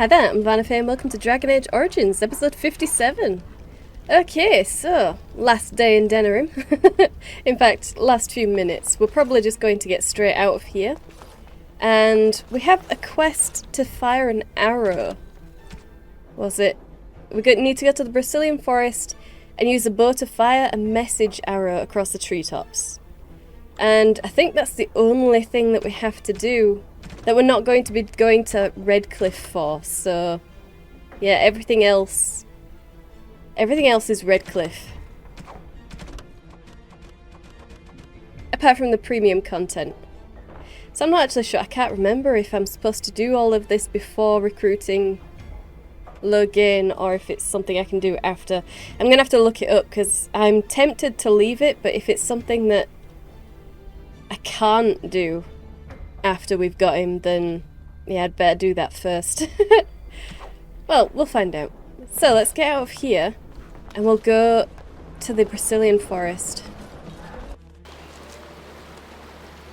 Hi there, I'm Vanna Faye and welcome to Dragon Age Origins, episode 57. Okay, so, last day in Denerim. In fact, last few minutes. We're probably just going to get straight out of here. And we have a quest to fire an arrow. Was it? We need to go to the Brazilian forest and use a bow to fire a message arrow across the treetops. And I think that's the only thing that we have to do that we're not going to be going to Redcliffe for, so yeah, everything else is Redcliffe. Apart from the premium content. So I'm not actually sure, I can't remember if I'm supposed to do all of this before recruiting Logan or if it's something I can do after. I'm going to have to look it up because I'm tempted to leave it, but if it's something that I can't do after we've got him, then yeah, I'd better do that first. Well, we'll find out. So let's get out of here and we'll go to the Brazilian forest.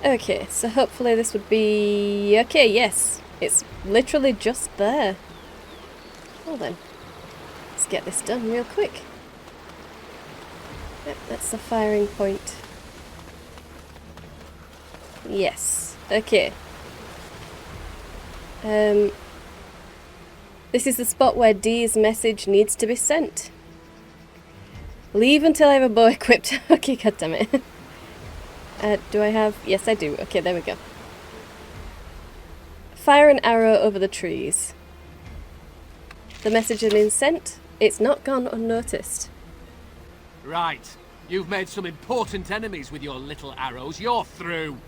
Okay, so hopefully this would be... Okay, yes. It's literally just there. Well then, let's get this done real quick. Yep, that's the firing point. Yes. Okay. This is the spot where Dee's message needs to be sent. Leave until I have a bow equipped. Okay, goddammit. Do I have... Yes, I do. Okay, there we go. Fire an arrow over the trees. The message has been sent. It's not gone unnoticed. Right. You've made some important enemies with your little arrows. You're through.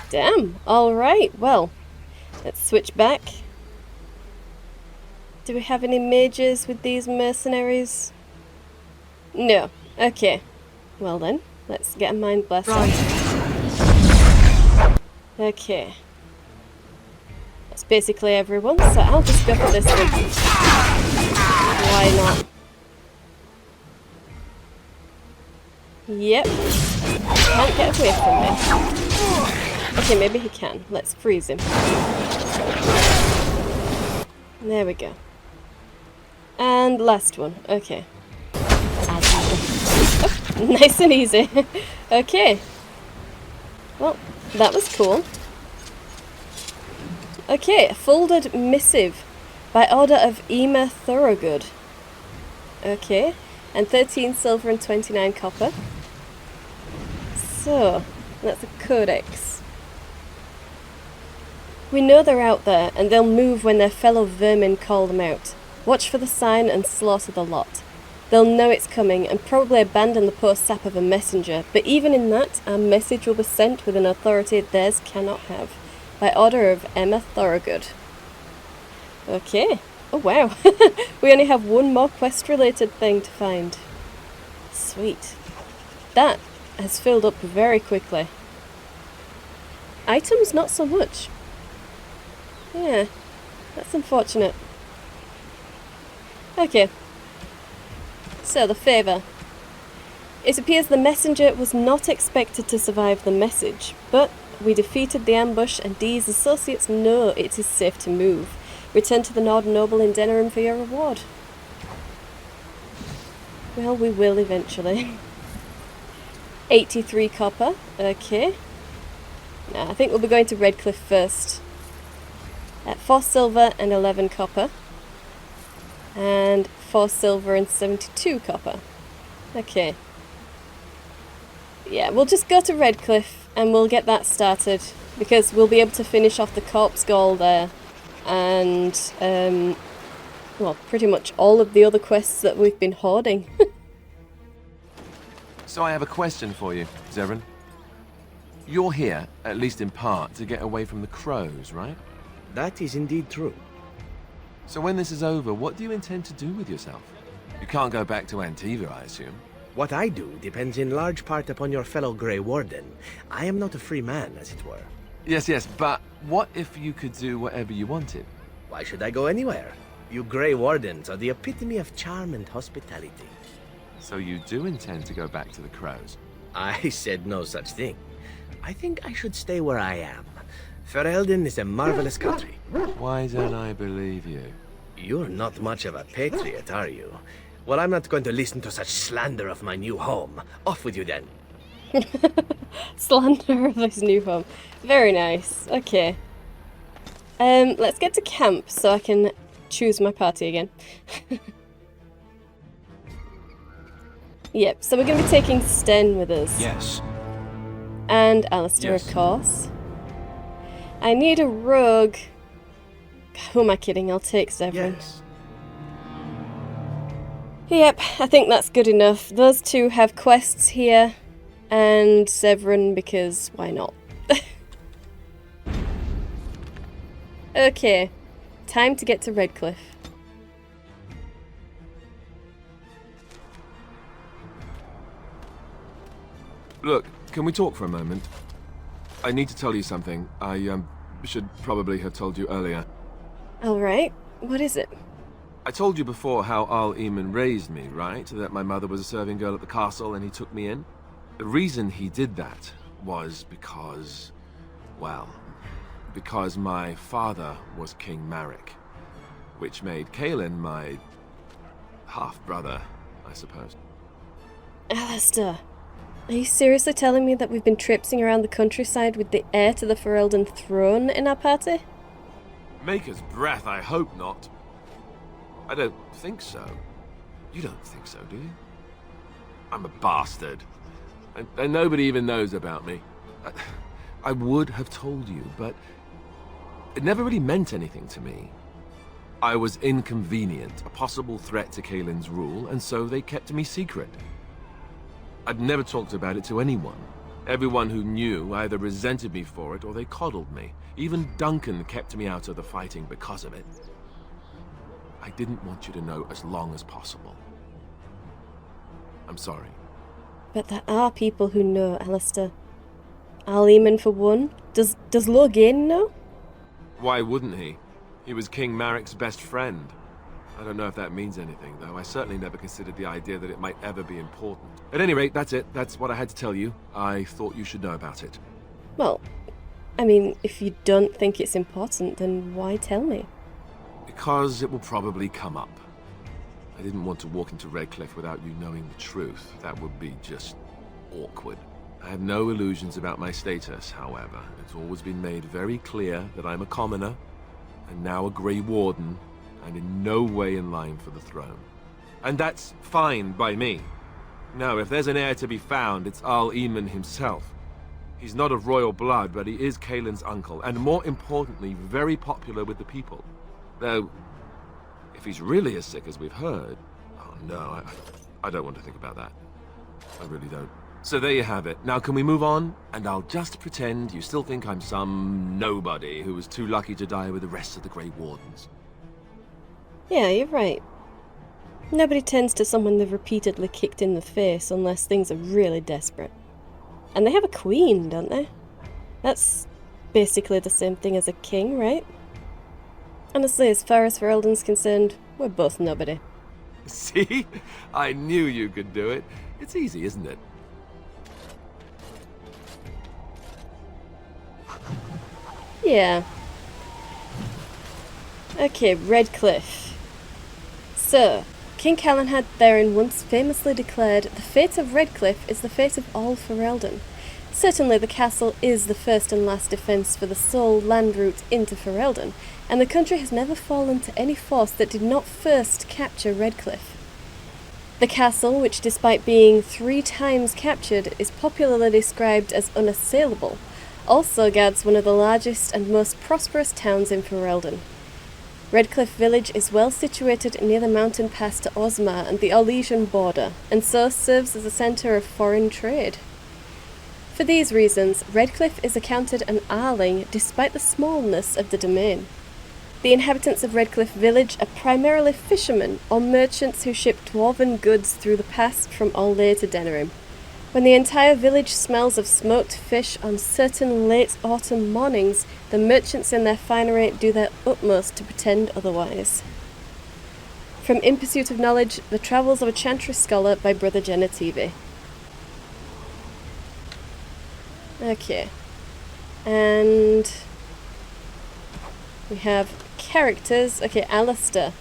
Damn. Alright, well, let's switch back. Do we have any mages with these mercenaries? No. Okay. Well then, let's get a mind blast on. Okay. That's basically everyone, so I'll just go for this one. Why not? Yep. Can't get away from me. Okay, maybe he can. Let's freeze him. There we go. And last one. Okay. Oh, nice and easy. Okay. Well, that was cool. Okay, a folded missive by order of Ema Thorogood. Okay, and 13 silver and 29 copper. So, that's a codex. We know they're out there, and they'll move when their fellow vermin call them out. Watch for the sign and slaughter the lot. They'll know it's coming, and probably abandon the poor sap of a messenger, but even in that, our message will be sent with an authority theirs cannot have. By order of Emma Thorogood. Okay. Oh wow. We only have one more quest-related thing to find. Sweet. That has filled up very quickly. Items, not so much. Yeah, that's unfortunate. Okay. So, the favour. It appears the messenger was not expected to survive the message, but we defeated the ambush and Dee's associates know it is safe to move. Return to the Nord Noble in Denerim for your reward. Well, we will eventually. 83 copper. Okay. Nah, I think we'll be going to Redcliffe first. At 4 silver and 11 copper. And 4 silver and 72 copper. Okay. Yeah, we'll just go to Redcliffe and we'll get that started. Because we'll be able to finish off the corpse goal there. And, well, pretty much all of the other quests that we've been hoarding. So I have a question for you, Zeren. You're here, at least in part, to get away from the crows, right? That is indeed true. So when this is over, what do you intend to do with yourself? You can't go back to Antiva, I assume. What I do depends in large part upon your fellow Grey Warden. I am not a free man, as it were. Yes, but what if you could do whatever you wanted? Why should I go anywhere? You Grey Wardens are the epitome of charm and hospitality. So you do intend to go back to the crows? I said no such thing. I think I should stay where I am. Ferelden is a marvelous country. Why don't I believe you? You're not much of a patriot, are you? Well, I'm not going to listen to such slander of my new home. Off with you then. Slander of his new home. Very nice. Okay. Let's get to camp so I can choose my party again. Yep, so we're going to be taking Sten with us. Yes. And Alistair, Yes. of course. I need a rogue. Who am I kidding? I'll take Severin. Yes. Yep, I think that's good enough. Those two have quests here. And Severin, because why not? Okay, time to get to Redcliffe. Look, can we talk for a moment? I need to tell you something. I should probably have told you earlier. Alright, what is it? I told you before how Al Eamon raised me, right? That my mother was a serving girl at the castle and he took me in. The reason he did that was because, well, because my father was King Marek, which made Kaelin my half-brother, I suppose. Alistair, are you seriously telling me that we've been traipsing around the countryside with the heir to the Ferelden throne in our party? Maker's breath, I hope not. I don't think so. You don't think so, do you? I'm a bastard. And nobody even knows about me. I would have told you, but it never really meant anything to me. I was inconvenient, a possible threat to Kaelin's rule, and so they kept me secret. I'd never talked about it to anyone. Everyone who knew either resented me for it or they coddled me. Even Duncan kept me out of the fighting because of it. I didn't want you to know as long as possible. I'm sorry. But there are people who know, Alistair. Al Eamon for one. Does Lorgain know? Why wouldn't he? He was King Marek's best friend. I don't know if that means anything, though. I certainly never considered the idea that it might ever be important. At any rate, that's it. That's what I had to tell you. I thought you should know about it. Well, I mean, if you don't think it's important, then why tell me? Because it will probably come up. I didn't want to walk into Redcliffe without you knowing the truth. That would be just awkward. I have no illusions about my status, however. It's always been made very clear that I'm a commoner, and now a Grey Warden, and in no way in line for the throne. And that's fine by me. No, if there's an heir to be found, it's Al Eamon himself. He's not of royal blood, but he is Kaelin's uncle, and more importantly, very popular with the people. Though, if he's really as sick as we've heard, oh no, I don't want to think about that. I really don't. So there you have it. Now can we move on? And I'll just pretend you still think I'm some nobody who was too lucky to die with the rest of the Grey Wardens. Yeah, you're right. Nobody tends to someone they've repeatedly kicked in the face unless things are really desperate. And they have a queen, don't they? That's basically the same thing as a king, right? Honestly, as far as Ferelden's concerned, we're both nobody. See? I knew you could do it. It's easy, isn't it? Yeah. Okay, Redcliffe. So, King Calenhad Therin once famously declared, "The fate of Redcliffe is the fate of all Ferelden." Certainly the castle is the first and last defence for the sole land route into Ferelden, and the country has never fallen to any force that did not first capture Redcliffe. The castle, which despite being 3 times captured, is popularly described as unassailable, also guards one of the largest and most prosperous towns in Ferelden. Redcliffe village is well situated near the mountain pass to Osmar and the Orlesian border, and so serves as a centre of foreign trade. For these reasons, Redcliffe is accounted an Arling despite the smallness of the domain. The inhabitants of Redcliffe village are primarily fishermen or merchants who ship dwarven goods through the pass from Orlais to Denerim. When the entire village smells of smoked fish on certain late autumn mornings, the merchants in their finery do their utmost to pretend otherwise. From In Pursuit of Knowledge, The Travels of a Chantry Scholar by Brother Genetivi. Okay. And We have characters. Okay, Alistair.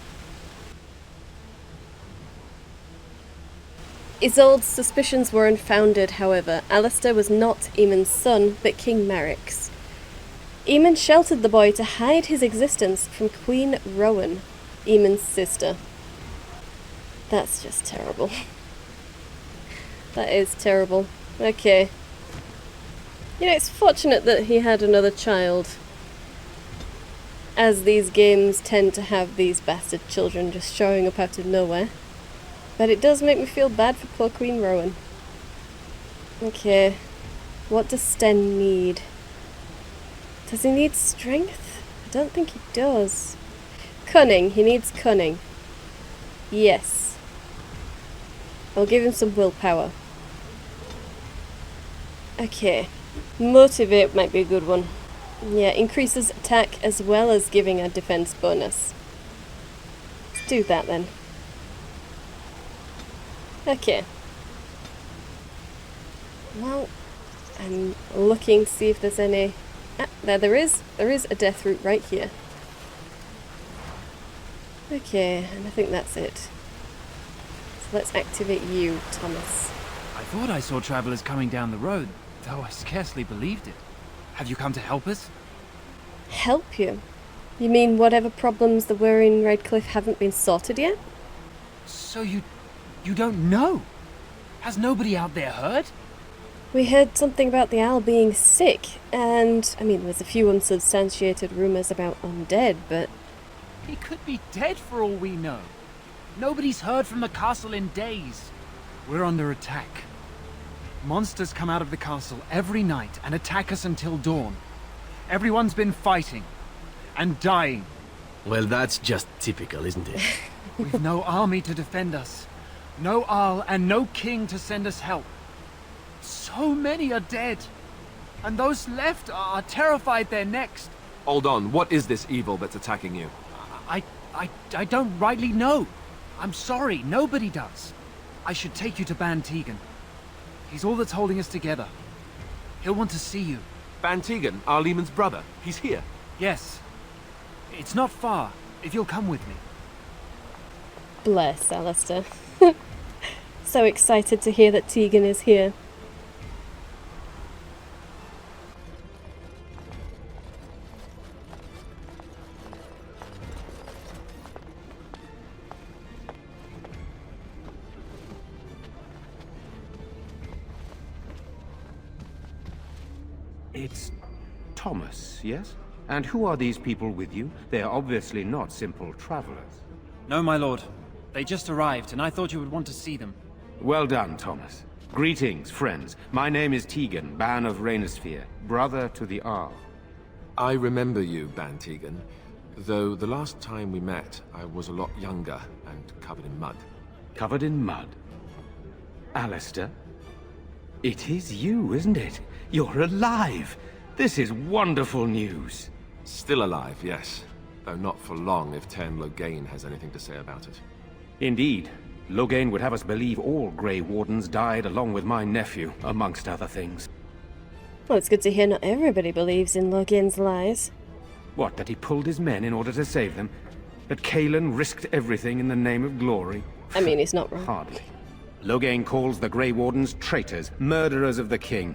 Isolde's suspicions were unfounded, however. Alistair was not Eamon's son, but King Merrick's. Eamon sheltered the boy to hide his existence from Queen Rowan, Eamon's sister. That's just terrible. That is terrible. Okay. You know, it's fortunate that he had another child, as these games tend to have these bastard children just showing up out of nowhere. But it does make me feel bad for poor Queen Rowan. Okay. What does Sten need? Does he need strength? I don't think he does. Cunning. He needs cunning. Yes. I'll give him some willpower. Okay. Motivate might be a good one. Yeah, increases attack as well as giving a defense bonus. Let's do that then. Okay. Well, I'm looking to see if there's any... Ah, there is. There is a death route right here. Okay, and I think that's it. So let's activate you, Thomas. I thought I saw travelers coming down the road, though I scarcely believed it. Have you come to help us? Help you? You mean whatever problems there were in Redcliffe haven't been sorted yet? So you don't know? Has nobody out there heard? We heard something about the owl being sick, and, I mean, there's a few unsubstantiated rumours about undead, but... He could be dead for all we know. Nobody's heard from the castle in days. We're under attack. Monsters come out of the castle every night and attack us until dawn. Everyone's been fighting and dying. Well, that's just typical, isn't it? We've no army to defend us. No Arl and no king to send us help. So many are dead. And those left are terrified they're next. Hold on, what is this evil that's attacking you? I don't rightly know. I'm sorry, nobody does. I should take you to Ban Tegan. He's all that's holding us together. He'll want to see you. Ban Tegan, our Lehman's brother. He's here. Yes. It's not far, if you'll come with me. Bless Alistair. So excited to hear that Tegan is here. It's Thomas, yes? And who are these people with you? They are obviously not simple travelers. No, my lord. They just arrived, and I thought you would want to see them. Well done, Thomas. Greetings, friends. My name is Tegan, Ban of Rainersphere, brother to the Arl. I remember you, Ban Tegan, though the last time we met, I was a lot younger and covered in mud. Covered in mud? Alistair? It is you, isn't it? You're alive! This is wonderful news! Still alive, yes. Though not for long if Tern Loghain has anything to say about it. Indeed. Loghain would have us believe all Grey Wardens died along with my nephew, amongst other things. Well, it's good to hear not everybody believes in Loghain's lies. What, that he pulled his men in order to save them? That Cailan risked everything in the name of glory? I mean, he's not wrong. Hardly. Loghain calls the Grey Wardens traitors, murderers of the king.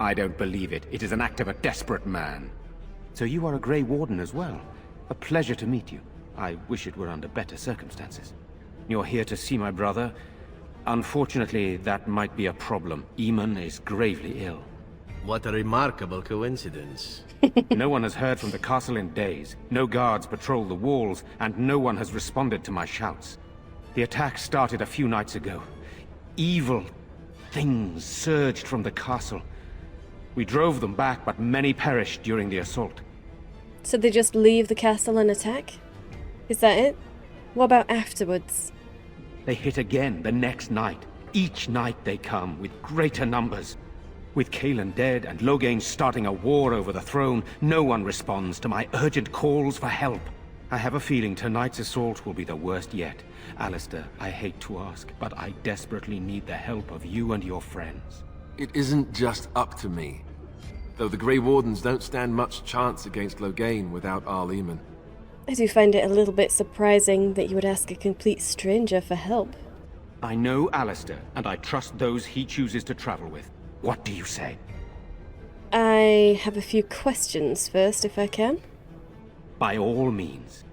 I don't believe it. It is an act of a desperate man. So you are a Grey Warden as well. A pleasure to meet you. I wish it were under better circumstances. You're here to see my brother. Unfortunately, that might be a problem. Eamon is gravely ill. What a remarkable coincidence. No one has heard from the castle in days. No guards patrol the walls, and no one has responded to my shouts. The attack started a few nights ago. Evil things surged from the castle. We drove them back, but many perished during the assault. So they just leave the castle and attack? Is that it? What about afterwards? They hit again the next night. Each night they come, with greater numbers. With Cailan dead and Loghain starting a war over the throne, no one responds to my urgent calls for help. I have a feeling tonight's assault will be the worst yet. Alistair, I hate to ask, but I desperately need the help of you and your friends. It isn't just up to me. though the Grey Wardens don't stand much chance against Loghain without Arl Eamon. I do find it a little bit surprising that you would ask a complete stranger for help. I know Alistair, and I trust those he chooses to travel with. What do you say? I have a few questions first, if I can. By all means.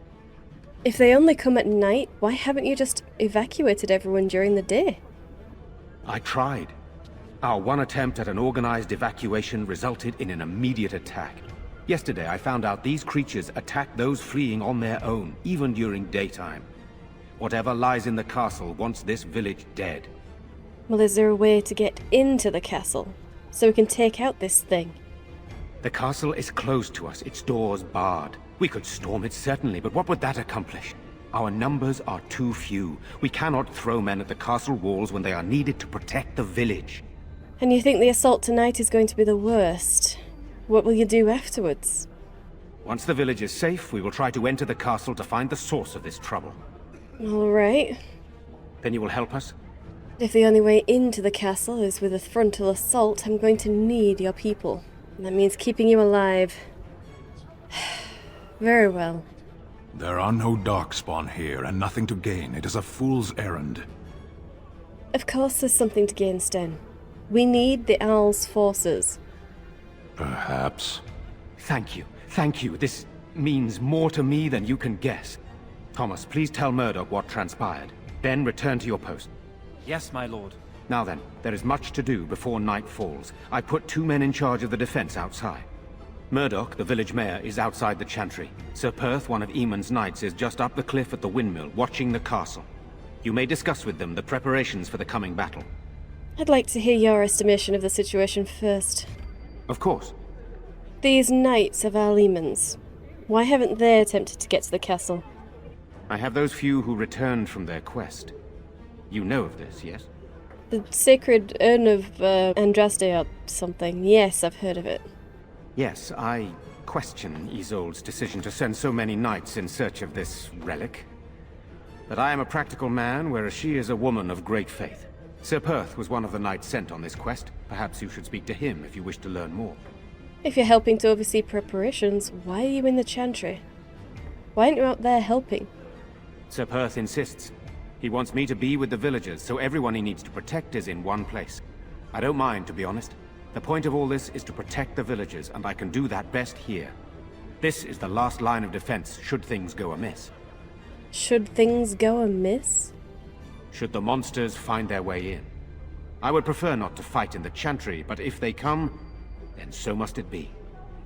If they only come at night, why haven't you just evacuated everyone during the day? I tried. Our one attempt at an organized evacuation resulted in an immediate attack. Yesterday I found out these creatures attack those fleeing on their own, even during daytime. Whatever lies in the castle wants this village dead. Well, is there a way to get into the castle, so we can take out this thing? The castle is closed to us, its doors barred. We could storm it certainly, but what would that accomplish? Our numbers are too few. We cannot throw men at the castle walls when they are needed to protect the village. And you think the assault tonight is going to be the worst? What will you do afterwards? Once the village is safe, we will try to enter the castle to find the source of this trouble. All right. Then you will help us? If the only way into the castle is with a frontal assault, I'm going to need your people. And that means keeping you alive. Very well. There are no darkspawn here, and nothing to gain. It is a fool's errand. Of course there's something to gain, Sten. We need the Owl's forces. Perhaps. Thank you. Thank you. This means more to me than you can guess. Thomas, please tell Murdoch what transpired. Then return to your post. Yes, my lord. Now then, there is much to do before night falls. I put 2 men in charge of the defense outside. Murdoch, the village mayor, is outside the chantry. Sir Perth, one of Eamon's knights, is just up the cliff at the windmill, watching the castle. You may discuss with them the preparations for the coming battle. I'd like to hear your estimation of the situation first. Of course. These knights of Arl Eamon's, why haven't they attempted to get to the castle? I have those few who returned from their quest. You know of this, yes? The sacred urn of Andraste or something. Yes, I've heard of it. Yes, I question Isolde's decision to send so many knights in search of this relic. But I am a practical man, whereas she is a woman of great faith. Sir Perth was one of the knights sent on this quest. Perhaps you should speak to him if you wish to learn more. If you're helping to oversee preparations, why are you in the chantry? Why aren't you out there helping? Sir Perth insists. He wants me to be with the villagers, so everyone he needs to protect is in one place. I don't mind, to be honest. The point of all this is to protect the villagers, and I can do that best here. This is the last line of defense, should things go amiss. Should things go amiss? Should the monsters find their way in. I would prefer not to fight in the chantry, but if they come, then so must it be.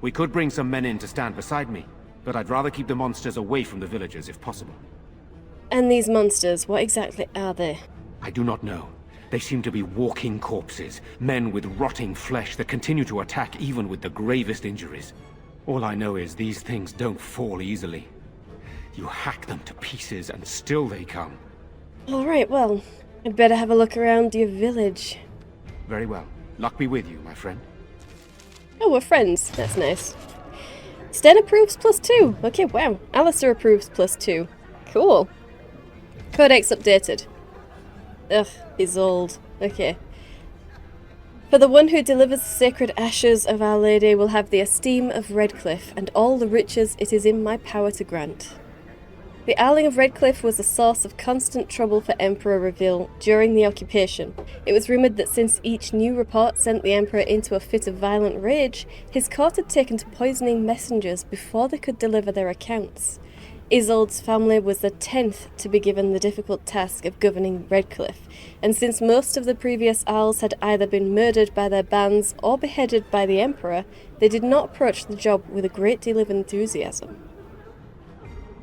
We could bring some men in to stand beside me, but I'd rather keep the monsters away from the villagers if possible. And these monsters, what exactly are they? I do not know. They seem to be walking corpses, men with rotting flesh that continue to attack even with the gravest injuries. All I know is these things don't fall easily. You hack them to pieces and still they come. Alright, well, I'd better have a look around your village. Very well. Luck be with you, my friend. Oh, we're friends. That's nice. Sten approves +2. Okay, wow. Alistair approves +2. Cool. Codex updated. Ugh, he's old. Okay. For the one who delivers the sacred ashes of Our Lady will have the esteem of Redcliffe, and all the riches it is in my power to grant. The Arling of Redcliffe was a source of constant trouble for Emperor Reveal during the occupation. It was rumoured that since each new report sent the Emperor into a fit of violent rage, his court had taken to poisoning messengers before they could deliver their accounts. Isolde's family was the 10th to be given the difficult task of governing Redcliffe, and since most of the previous Owls had either been murdered by their bands or beheaded by the Emperor, they did not approach the job with a great deal of enthusiasm.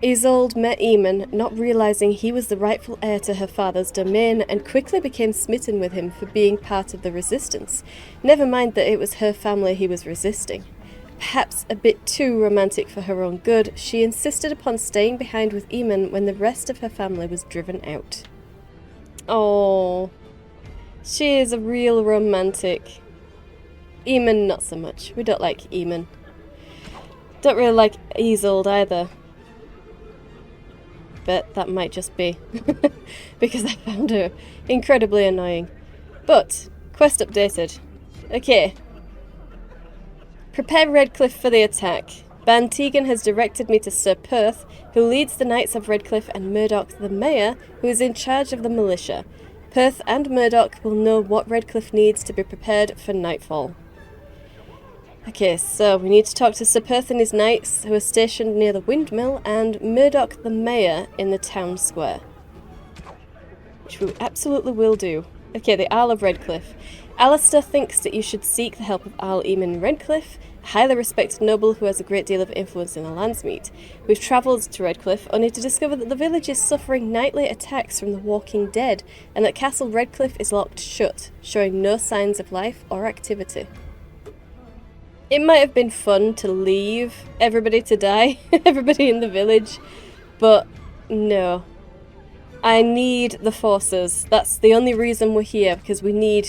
Isolde met Eamon, not realising he was the rightful heir to her father's domain, and quickly became smitten with him for being part of the resistance, never mind that it was her family he was resisting. Perhaps a bit too romantic for her own good, she insisted upon staying behind with Eamon when the rest of her family was driven out. Oh, she is a real romantic. Eamon not so much. We don't like Eamon. Don't really like Isolde either. But that might just be because I found her incredibly annoying. But, quest updated. Okay. Prepare Redcliffe for the attack. Ban Tegan has directed me to Sir Perth, who leads the Knights of Redcliffe, and Murdoch the Mayor, who is in charge of the militia. Perth and Murdoch will know what Redcliffe needs to be prepared for nightfall. Okay, so we need to talk to Sir Perth and his knights, who are stationed near the windmill, and Murdoch the Mayor in the town square. Which we absolutely will do. Okay, the Earl of Redcliffe. Alistair thinks that you should seek the help of Earl Eamon Redcliffe, a highly respected noble who has a great deal of influence in the Landsmeet. We've travelled to Redcliffe only to discover that the village is suffering nightly attacks from the walking dead, and that Castle Redcliffe is locked shut, showing no signs of life or activity. It might have been fun to leave everybody to die, everybody in the village, but no. I need the forces. That's the only reason we're here, because we need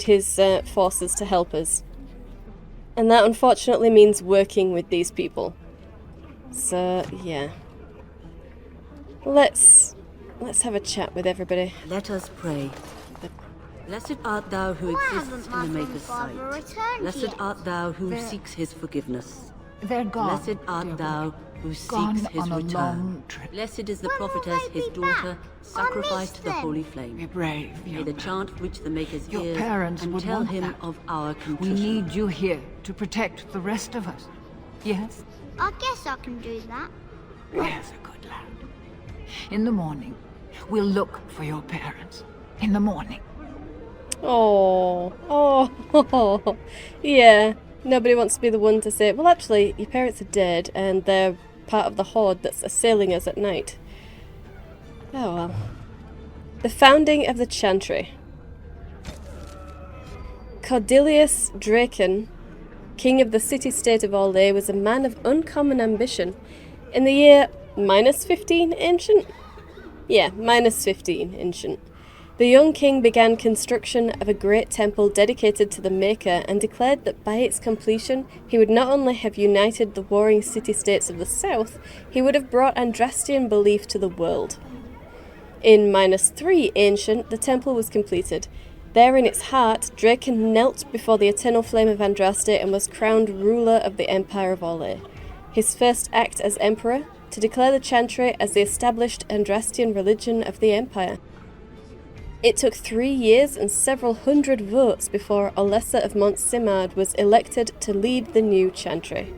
his forces to help us. And that unfortunately means working with these people. So, yeah. Let's have a chat with everybody. Let us pray. Blessed art thou who exists in the Maker's sight. Blessed art thou who seeks his forgiveness. They're gone. Blessed art thou who Gone seeks his on a return. long trip. Blessed is the prophetess, his daughter, sacrificed to the holy Be flame. brave, May young the man. chant reach the Maker's Your ears parents and would tell want him that. of our We contrition. need you here to protect the rest of us. Yes? I guess I can do that. There's a good lad. In the morning, we'll look for your parents. In the morning. Oh, yeah. Nobody wants to be the one to say, well, actually, your parents are dead, and they're part of the horde that's assailing us at night. Oh well. The founding of the Chantry. Cordelius Draken, king of the city-state of Orlais, was a man of uncommon ambition. In the year -15 ancient? Yeah, -15 ancient. The young king began construction of a great temple dedicated to the Maker and declared that by its completion he would not only have united the warring city-states of the south, he would have brought Andrastian belief to the world. In -3 ancient, the temple was completed. There in its heart, Draken knelt before the eternal flame of Andraste and was crowned ruler of the Empire of Orlais. His first act as emperor, to declare the Chantry as the established Andrastian religion of the Empire. It took 3 years and several hundred votes before Olessa of Mont Simard was elected to lead the new Chantry.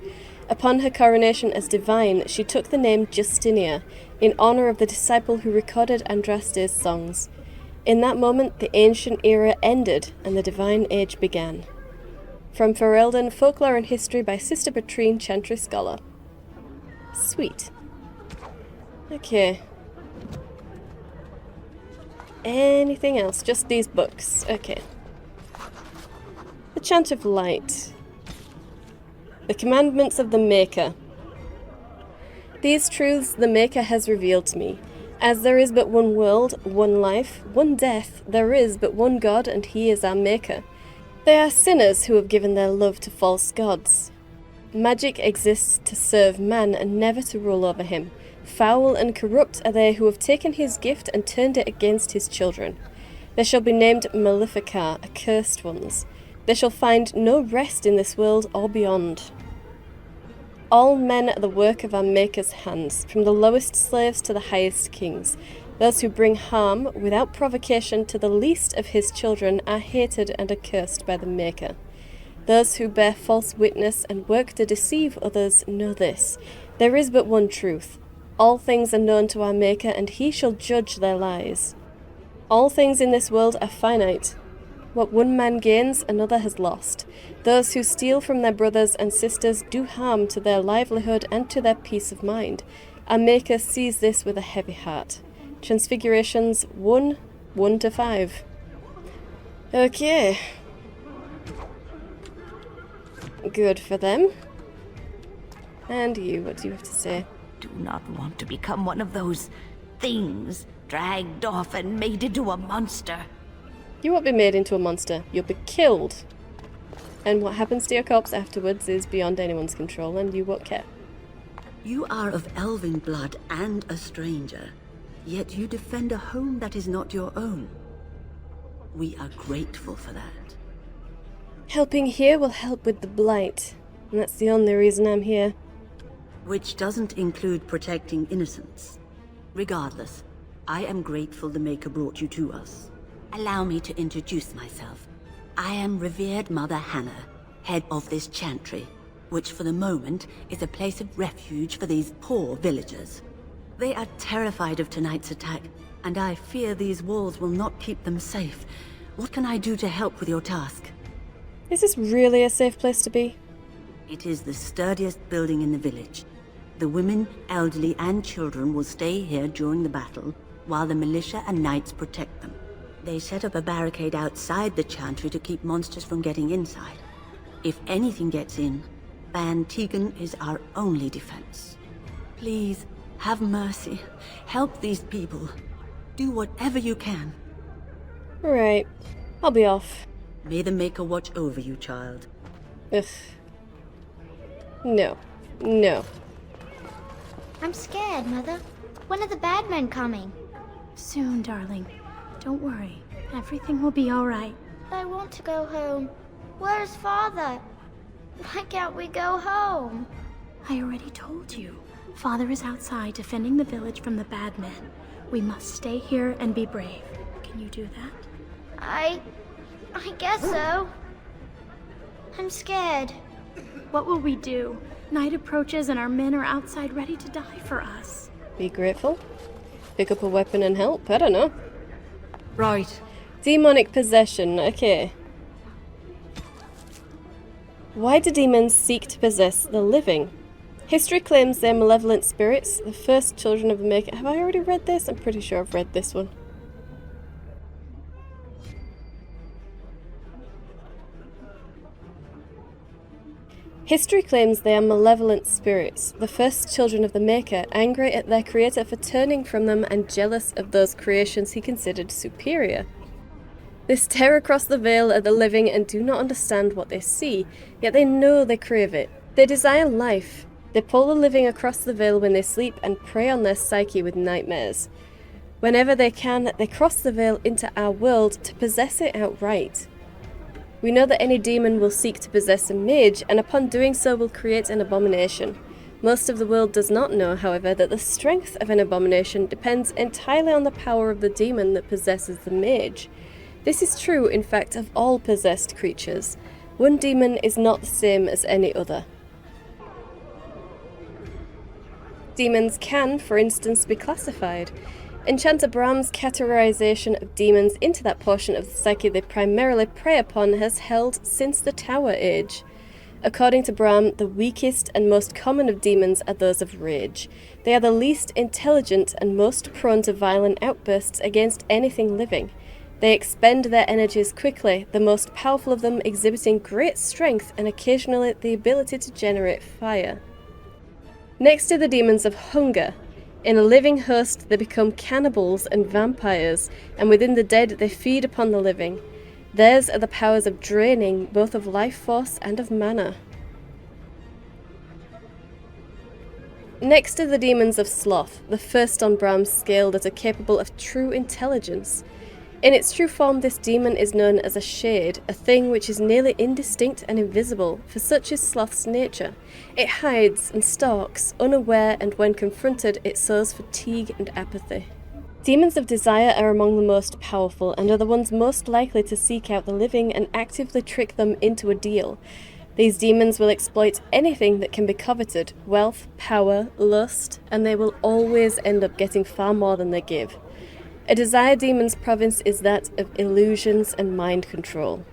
Upon her coronation as divine, she took the name Justinia, in honour of the disciple who recorded Andraste's songs. In that moment, the ancient era ended and the divine age began. From Ferelden, Folklore and History by Sister Patrine, Chantry Scholar. Sweet. Okay. Anything else? Just these books. Okay. The Chant of Light. The Commandments of the Maker. These truths the Maker has revealed to me. As there is but one world, one life, one death, there is but one God, and he is our Maker. They are sinners who have given their love to false gods. Magic exists to serve man and never to rule over him. Foul and corrupt are they who have taken his gift and turned it against his children. They shall be named Maleficar, accursed ones. They shall find no rest in this world or beyond. All men are the work of our Maker's hands, from the lowest slaves to the highest kings. Those who bring harm without provocation to the least of his children are hated and accursed by the Maker. Those who bear false witness and work to deceive others know this. There is but one truth. All things are known to our Maker, and he shall judge their lies. All things in this world are finite. What one man gains, another has lost. Those who steal from their brothers and sisters do harm to their livelihood and to their peace of mind. Our Maker sees this with a heavy heart. Transfigurations 1:1-5. Okay. Good for them. And you, what do you have to say? Do not want to become one of those things dragged off and made into a monster. You won't be made into a monster. You'll be killed. And what happens to your corpse afterwards is beyond anyone's control, and you won't care. You are of elven blood and a stranger, yet you defend a home that is not your own. We are grateful for that. Helping here will help with the Blight. and that's the only reason I'm here. Which doesn't include protecting innocents. Regardless, I am grateful the Maker brought you to us. Allow me to introduce myself. I am revered Mother Hannah, head of this chantry, which for the moment is a place of refuge for these poor villagers. They are terrified of tonight's attack, and I fear these walls will not keep them safe. What can I do to help with your task? Is this really a safe place to be? It is the sturdiest building in the village. The women, elderly, and children will stay here during the battle, while the militia and knights protect them. They set up a barricade outside the chantry to keep monsters from getting inside. If anything gets in, Van Tegan is our only defense. Please, have mercy. Help these people. Do whatever you can. Right. I'll be off. May the Maker watch over you, child. Ugh. No. No. I'm scared, Mother. When are the bad men coming? Soon, darling. Don't worry. Everything will be all right. I want to go home. Where's Father? Why can't we go home? I already told you. Father is outside defending the village from the bad men. We must stay here and be brave. Can you do that? I guess so. I'm scared. What will we do? Night approaches and our men are outside ready to die for us. Be grateful. Pick up a weapon and help. I don't know. Right. Demonic possession. Okay. Why do demons seek to possess the living? History claims they're malevolent spirits, the first children of the Maker. Have I already read this? I'm pretty sure I've read this one. History claims they are malevolent spirits, the first children of the Maker, angry at their creator for turning from them and jealous of those creations he considered superior. They stare across the veil at the living and do not understand what they see, yet they know they crave it. They desire life. They pull the living across the veil when they sleep and prey on their psyche with nightmares. Whenever they can, they cross the veil into our world to possess it outright. We know that any demon will seek to possess a mage, and upon doing so will create an abomination. Most of the world does not know, however, that the strength of an abomination depends entirely on the power of the demon that possesses the mage. This is true, in fact, of all possessed creatures. One demon is not the same as any other. Demons can, for instance, be classified. Enchanter Bram's categorization of demons into that portion of the psyche they primarily prey upon has held since the Tower Age. According to Bram, the weakest and most common of demons are those of rage. They are the least intelligent and most prone to violent outbursts against anything living. They expend their energies quickly, the most powerful of them exhibiting great strength and occasionally the ability to generate fire. Next are the demons of hunger. In a living host, they become cannibals and vampires, and within the dead, they feed upon the living. Theirs are the powers of draining, both of life force and of mana. Next are the demons of sloth, the first on Bram's scale that are capable of true intelligence. In its true form, this demon is known as a shade, a thing which is nearly indistinct and invisible, for such is sloth's nature. It hides and stalks, unaware, and when confronted, it sows fatigue and apathy. Demons of desire are among the most powerful, and are the ones most likely to seek out the living and actively trick them into a deal. These demons will exploit anything that can be coveted, wealth, power, lust, and they will always end up getting far more than they give. A desire demon's province is that of illusions and mind control.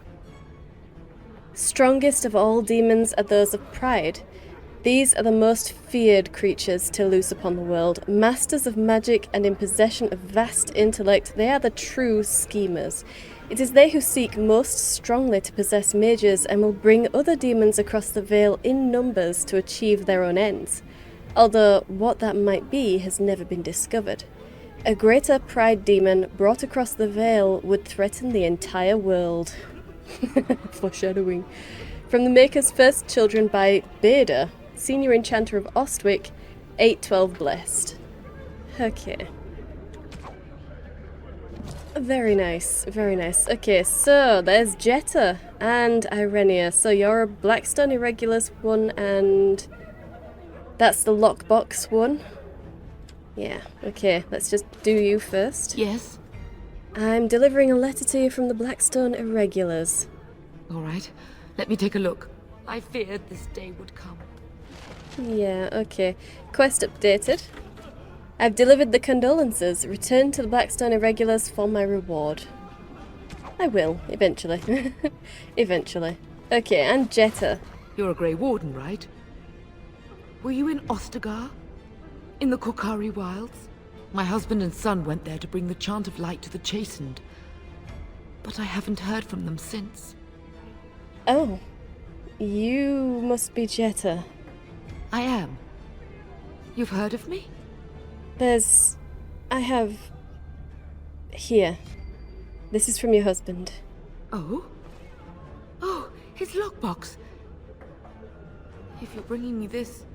Strongest of all demons are those of pride. These are the most feared creatures to loose upon the world. Masters of magic and in possession of vast intellect, they are the true schemers. It is they who seek most strongly to possess mages and will bring other demons across the veil in numbers to achieve their own ends. Although what that might be has never been discovered. A greater pride demon brought across the veil would threaten the entire world. Foreshadowing. From the Maker's first children by Beda, senior enchanter of Ostwick, 812 blessed. Okay. Very nice, very nice. Okay, so there's Jetta and Irenia. So you're a Blackstone Irregulars one, and that's the lockbox one. Yeah, okay, let's just do you first. Yes? I'm delivering a letter to you from the Blackstone Irregulars. All right. Let me take a look. I feared this day would come. Yeah, okay. Quest updated. I've delivered the condolences. Return to the Blackstone Irregulars for my reward. I will, eventually. Eventually. Okay, and Jetta. You're a Grey Warden, right? Were you in Ostagar? In the Korkari Wilds? My husband and son went there to bring the chant of light to the chastened. But I haven't heard from them since. Oh. You must be Jetta. I am. You've heard of me? I have... Here. This is from your husband. Oh? Oh, his lockbox. If you're bringing me this...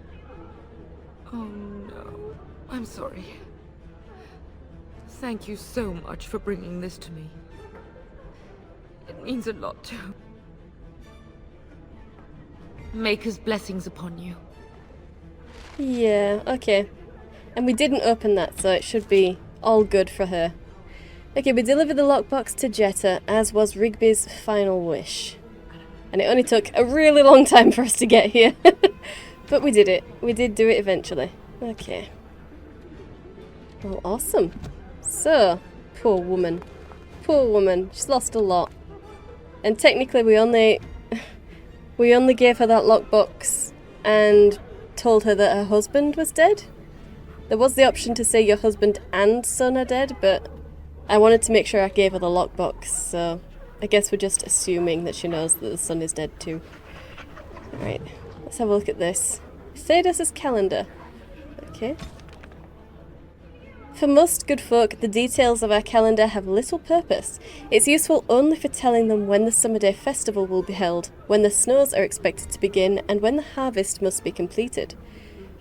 Oh no. I'm sorry. Thank you so much for bringing this to me. It means a lot too. Maker's blessings upon you. Yeah, okay. And we didn't open that, so it should be all good for her. Okay, we delivered the lockbox to Jetta, as was Rigby's final wish. And it only took a really long time for us to get here. But we did it. We did do it eventually. Okay. Well, awesome. So, poor woman. Poor woman. She's lost a lot. And technically we only gave her that lockbox and told her that her husband was dead. There was the option to say your husband and son are dead, but I wanted to make sure I gave her the lockbox, so I guess we're just assuming that she knows that the son is dead too. Alright, let's have a look at this. Thedas' calendar. Okay. For most good folk, the details of our calendar have little purpose. It's useful only for telling them when the Summer Day Festival will be held, when the snows are expected to begin, and when the harvest must be completed.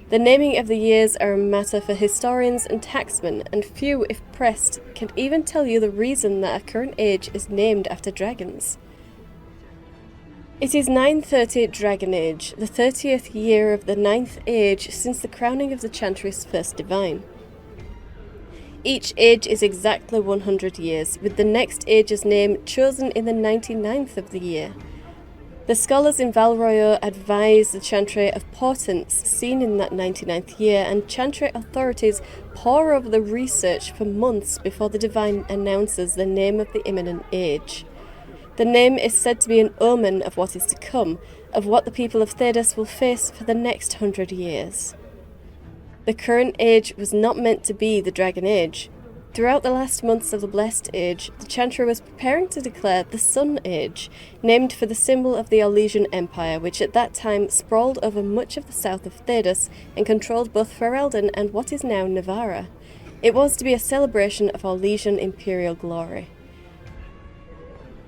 The naming of the years are a matter for historians and tacksmen, and few, if pressed, can even tell you the reason that our current age is named after dragons. It is 930 Dragon Age, the 30th year of the 9th age since the crowning of the Chantry's first divine. Each age is exactly 100 years, with the next age's name chosen in the 99th of the year. The scholars in Valroyo advise the Chantry of portents seen in that 99th year, and Chantry authorities pore over the research for months before the divine announces the name of the imminent age. The name is said to be an omen of what is to come, of what the people of Thedas will face for the next 100 years. The current age was not meant to be the Dragon Age. Throughout the last months of the Blessed Age, the Chantry was preparing to declare the Sun Age, named for the symbol of the Orlesian Empire, which at that time sprawled over much of the south of Thedas and controlled both Ferelden and what is now Navarra. It was to be a celebration of Orlesian imperial glory.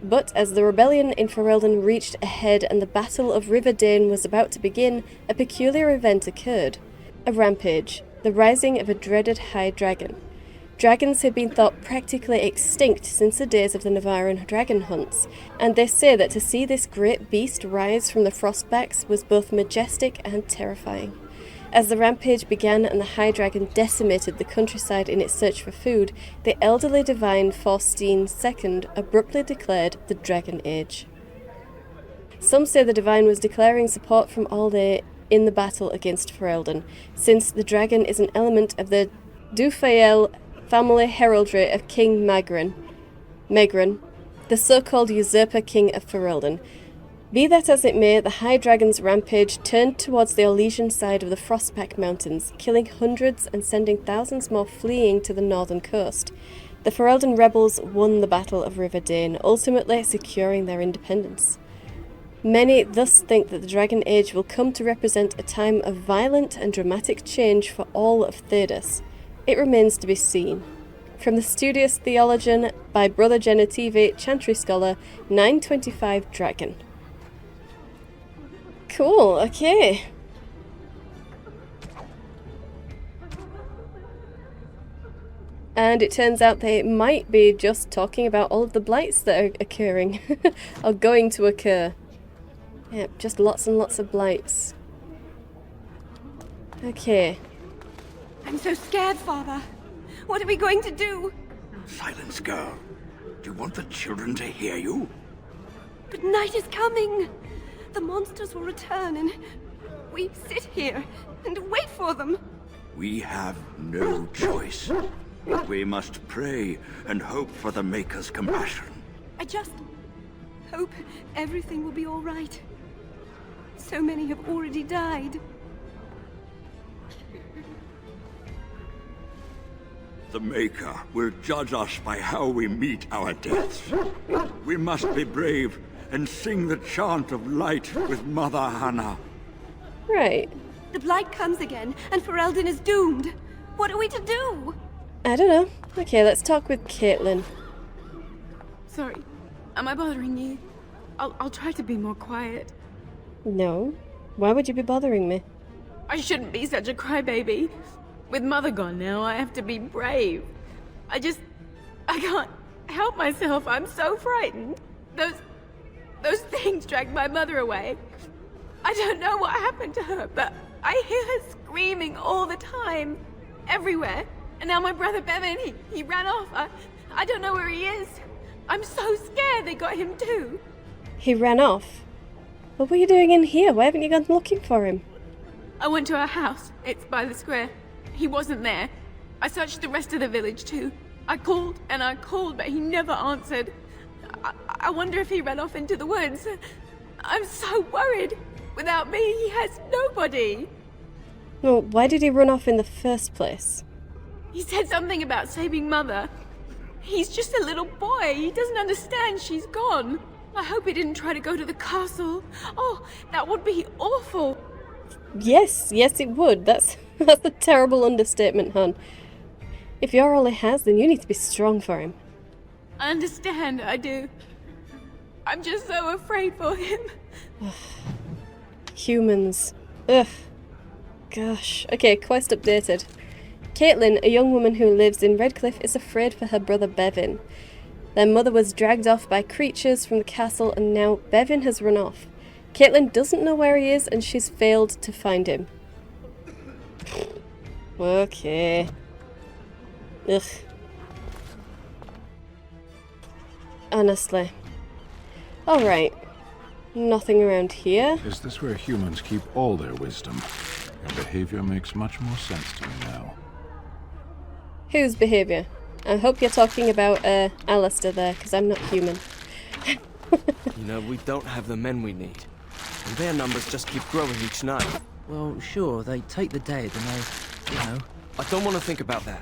But as the rebellion in Ferelden reached a head and the Battle of River Dane was about to begin, a peculiar event occurred. A rampage, the rising of a dreaded high dragon. Dragons had been thought practically extinct since the days of the Navaran dragon hunts, and they say that to see this great beast rise from the frostbacks was both majestic and terrifying. As the rampage began and the high dragon decimated the countryside in its search for food, the elderly divine Faustine II abruptly declared the Dragon Age. Some say the divine was declaring support from Alde in the battle against Ferelden, since the dragon is an element of the Dufael family heraldry of King Megran, the so-called usurper king of Ferelden. Be that as it may, the High Dragon's rampage turned towards the Orlesian side of the Frostpack Mountains, killing hundreds and sending thousands more fleeing to the northern coast. The Ferelden rebels won the Battle of River Dane, ultimately securing their independence. Many thus think that the Dragon Age will come to represent a time of violent and dramatic change for all of Thedas. It remains to be seen. From the Studious Theologian by Brother Genitive, Chantry Scholar, 925 Dragon. Cool, okay. And it turns out they might be just talking about all of the blights that are occurring. Or going to occur. Yep, just lots and lots of blights. Okay. I'm so scared, Father. What are we going to do? Silence, girl. Do you want the children to hear you? But night is coming. The monsters will return and we sit here and wait for them. We have no choice. We must pray and hope for the Maker's compassion. I just hope everything will be all right. So many have already died. The Maker will judge us by how we meet our deaths. We must be brave and sing the chant of light with Mother Hannah. Right. The Blight comes again, and Ferelden is doomed. What are we to do? I don't know. Okay, let's talk with Caitlin. Sorry, am I bothering you? I'll try to be more quiet. No. Why would you be bothering me? I shouldn't be such a crybaby. With Mother gone now, I have to be brave. I can't help myself. I'm so frightened. Those things dragged my mother away. I don't know what happened to her, but I hear her screaming all the time. Everywhere. And now my brother Bevan, he ran off. I don't know where he is. I'm so scared they got him too. He ran off? What were you doing in here? Why haven't you gone looking for him? I went to our house. It's by the square. He wasn't there. I searched the rest of the village too. I called and I called, but he never answered. I wonder if he ran off into the woods. I'm so worried. Without me, he has nobody. Well, why did he run off in the first place? He said something about saving Mother. He's just a little boy. He doesn't understand she's gone. I hope he didn't try to go to the castle. Oh, that would be awful. Yes, it would. That's a terrible understatement, hon. If you're all he has, then you need to be strong for him. I understand, I do. I'm just so afraid for him. Humans. Ugh. Gosh. Okay, quest updated. Caitlin, a young woman who lives in Redcliffe, is afraid for her brother Bevan. Their mother was dragged off by creatures from the castle and now Bevan has run off. Caitlin doesn't know where he is and she's failed to find him. Okay. Ugh. Honestly. Alright. Nothing around here. Is this where humans keep all their wisdom? Your behavior makes much more sense to me now. Whose behaviour? I hope you're talking about Alistair there, because I'm not human. You know, we don't have the men we need. And their numbers just keep growing each night. Well, sure, they take the dead and they, you know... I don't want to think about that.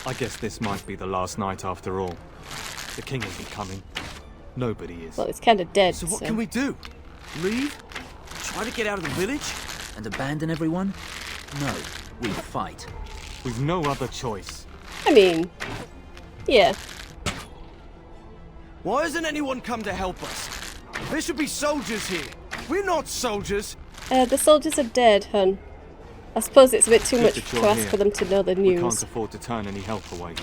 I guess this might be the last night after all. The king isn't coming. Nobody is. Well, it's kind of dead, so... what can we do? Leave? Try to get out of the village? And abandon everyone? No, we fight. We've no other choice. I mean... yeah. Why hasn't anyone come to help us? There should be soldiers here. We're not soldiers. The soldiers are dead, hun. I suppose it's a bit too much to ask for them to know the news. We can't afford to turn any help away.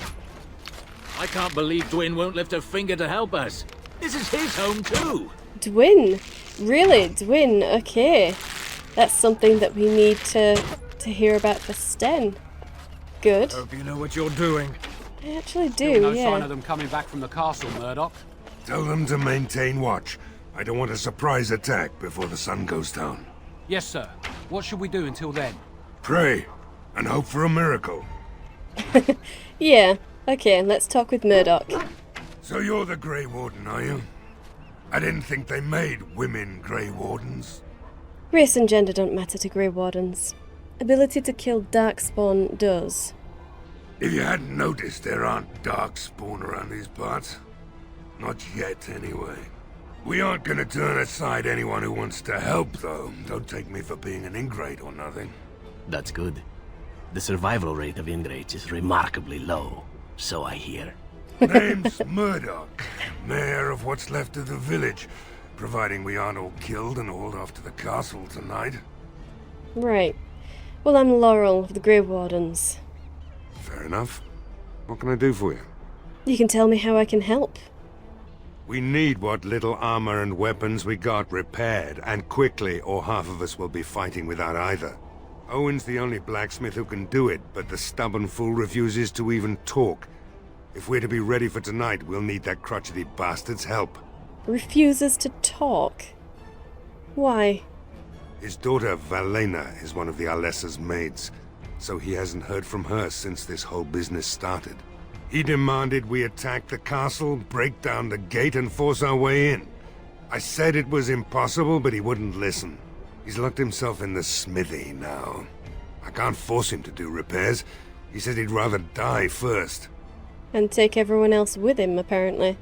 I can't believe Dwyn won't lift a finger to help us. This is his home too. Dwyn? Really? Dwyn? Okay. That's something that we need to hear about for Sten. Good. Hope you know what you're doing. I actually do, Still no yeah. sign of them coming back from the castle, Murdoch. Tell them to maintain watch. I don't want a surprise attack before the sun goes down. Yes, sir. What should we do until then? Pray, and hope for a miracle. Yeah. Okay, let's talk with Murdoch. So you're the Grey Warden, are you? I didn't think they made women Grey Wardens. Race and gender don't matter to Grey Wardens. Ability to kill darkspawn does. If you hadn't noticed, there aren't darkspawn around these parts. Not yet, anyway. We aren't gonna turn aside anyone who wants to help, though. Don't take me for being an ingrate or nothing. That's good. The survival rate of ingrates is remarkably low, so I hear. Name's Murdoch, mayor of what's left of the village, providing we aren't all killed and hauled off to the castle tonight. Right. Well, I'm Laurel of the Grey Wardens. Fair enough. What can I do for you? You can tell me how I can help. We need what little armor and weapons we got repaired, and quickly, or half of us will be fighting without either. Owen's the only blacksmith who can do it, but the stubborn fool refuses to even talk. If we're to be ready for tonight, we'll need that crotchety bastard's help. Refuses to talk? Why? His daughter, Valena, is one of the Alessa's maids, so he hasn't heard from her since this whole business started. He demanded we attack the castle, break down the gate, and force our way in. I said it was impossible, but he wouldn't listen. He's locked himself in the smithy now. I can't force him to do repairs. He said he'd rather die first. And take everyone else with him, apparently.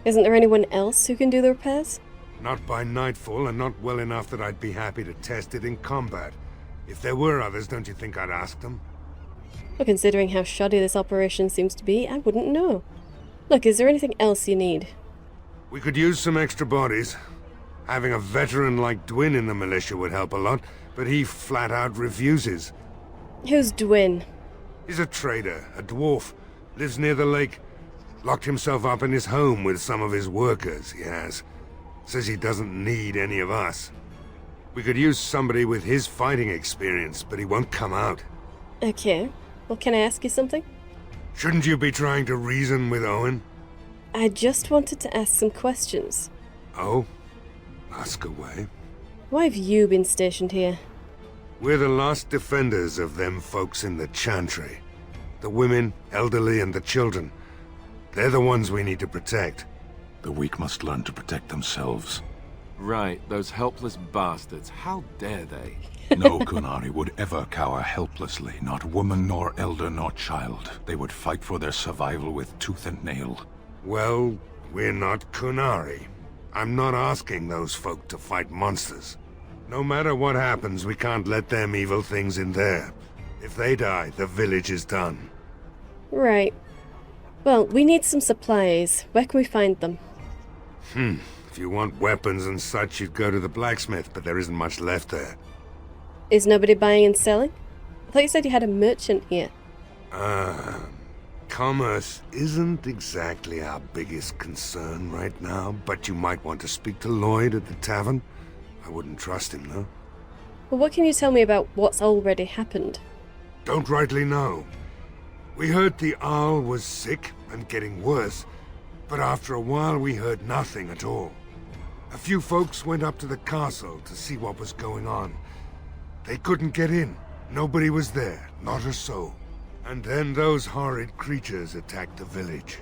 Isn't there anyone else who can do the repairs? Not by nightfall, and not well enough that I'd be happy to test it in combat. If there were others, don't you think I'd ask them? Well, considering how shoddy this operation seems to be, I wouldn't know. Look, is there anything else you need? We could use some extra bodies. Having a veteran like Dwin in the militia would help a lot, but he flat out refuses. Who's Dwin? He's a trader, a dwarf. Lives near the lake. Locked himself up in his home with some of his workers, he has. Says he doesn't need any of us. We could use somebody with his fighting experience, but he won't come out. Okay. Well, can I ask you something? Shouldn't you be trying to reason with Owen? I just wanted to ask some questions. Oh? Ask away. Why have you been stationed here? We're the last defenders of them folks in the Chantry. The women, elderly, and the children. They're the ones we need to protect. The weak must learn to protect themselves. Right, those helpless bastards. How dare they? No Kunari would ever cower helplessly, not woman nor elder nor child. They would fight for their survival with tooth and nail. Well, we're not Kunari. I'm not asking those folk to fight monsters. No matter what happens, we can't let them evil things in there. If they die, the village is done. Right. Well, we need some supplies. Where can we find them? If you want weapons and such, you'd go to the blacksmith, but there isn't much left there. Is nobody buying and selling? I thought you said you had a merchant here. Commerce isn't exactly our biggest concern right now, but you might want to speak to Lloyd at the tavern. I wouldn't trust him, though. Well, what can you tell me about what's already happened? Don't rightly know. We heard the Arl was sick and getting worse, but after a while we heard nothing at all. A few folks went up to the castle to see what was going on. They couldn't get in. Nobody was there, not a soul. And then those horrid creatures attacked the village.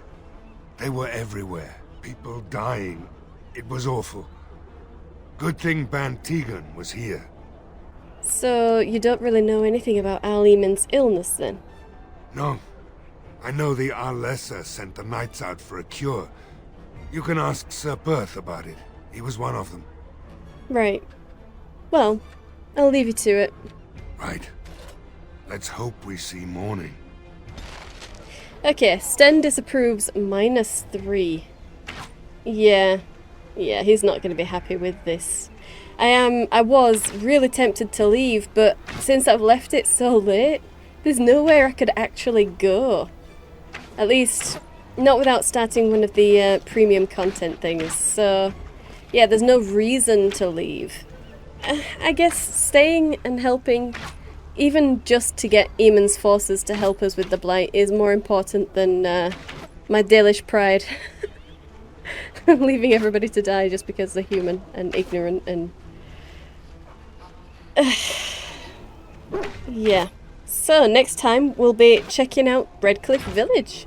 They were everywhere, people dying. It was awful. Good thing Ban Tegan was here. So, you don't really know anything about Al Eamon's illness, then? No. I know the Alessa sent the knights out for a cure. You can ask Sir Berth about it. He was one of them. Right. Well, I'll leave you to it. Right. Let's hope we see morning. Okay, Sten disapproves -3. Yeah, he's not going to be happy with this. I was really tempted to leave, but since I've left it so late, there's nowhere I could actually go. At least, not without starting one of the premium content things, so yeah, there's no reason to leave. I guess staying and helping, even just to get Eamon's forces to help us with the Blight, is more important than my Dalish pride. Leaving everybody to die just because they're human and ignorant and... yeah. So, next time we'll be checking out Redcliffe Village.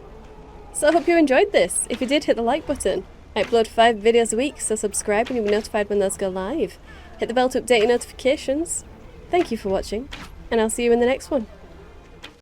So I hope you enjoyed this. If you did, hit the like button. I upload 5 videos a week, so subscribe and you'll be notified when those go live. Hit the bell to update your notifications. Thank you for watching, and I'll see you in the next one.